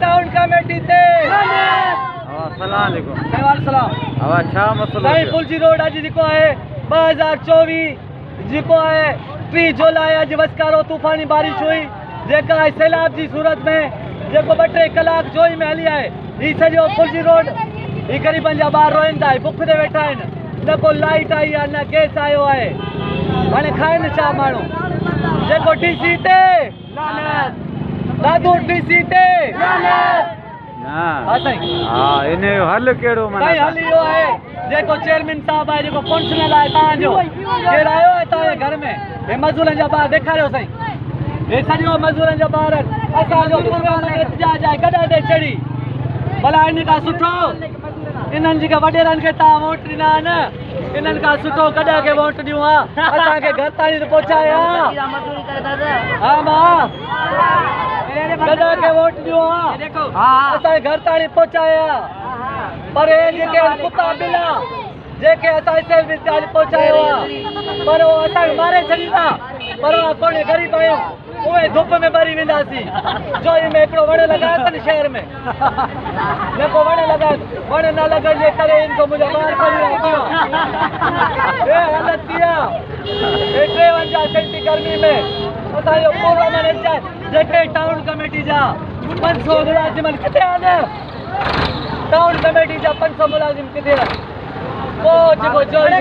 Town committee ते अस्सलाम वालेकुम। सलाम। हवा छा मसलो साईं पुलजी रोड अज जेको है 2024 जेको है 3 जुलाई अज वसकारो तूफानी बारिश हुई जेका है सैलाब जी सूरत में जेको 2-3 कलाक जोई में हली है ही सजो पुलजी रोड ही ग़रीबन जा ॿार रोइन था बुख ते वेठा आहिनि न को लाइट आई आहे न गैस आयो आहे हाणे खाइनि छा माण्हू जेको डीसी ते दादू डीसी ते हाँ इन हल केड़ो माना साईं हल इहो आहे जेको चेयरमैन साहब आहे जेको कौंसलर आहे तव्हांजो केरु आयो आहे तव्हांजे घर में हे मज़दूरनि जा ॿार ॾेखारियो साईं हे सॼो मज़दूरनि जा ॿार असांजो प्रोग्राम एहतिजाज आहे गॾ ते चढ़ी भला इन खां सुठो इन्हनि जेके वॾेरनि खे तव्हां वोट ॾिना आहिनि इन्हनि खां सुठो कॾहिं खे वोट ॾियूं हा असांखे घर ताईं त पहुचाया हा मां कॾहिं खे वोट ॾियूं हा असांजे घर ताईं पहुचाया पर हे जेके कुता बिला जेके असांजे सर्विस ताईं पहुचायो आहे पर उहो असांखे मारे छॾींदा पर कोन्हे ग़रीब आहियूं उहे धुप में ॿरी वेंदासीं जोई में हिकिड़ो वण लॻायो अथनि शहर में न को वण लॻायो वण न लॻण जे करे इनको मुंहिंजा ॿार पढ़ी हे हालत थी आहे हे 53 सेंटी गर्मी में असांजो पूरो मैनेजर जेके टाउन कमेटी जा 500 मुलाज़िम किथे आहिनि टाउन कमेटी जा 500 मुलाज़िम किथे आहिनि को जेको जोई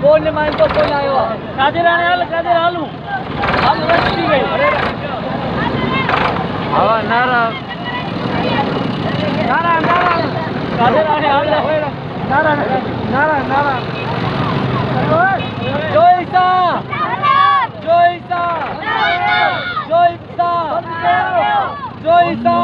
को नुमाइंदो कोन आयो आहे कादिर हालूं हम रखी गई हवा नारा कादिर नारा जोईसा जोईसा जोईसा जोईसा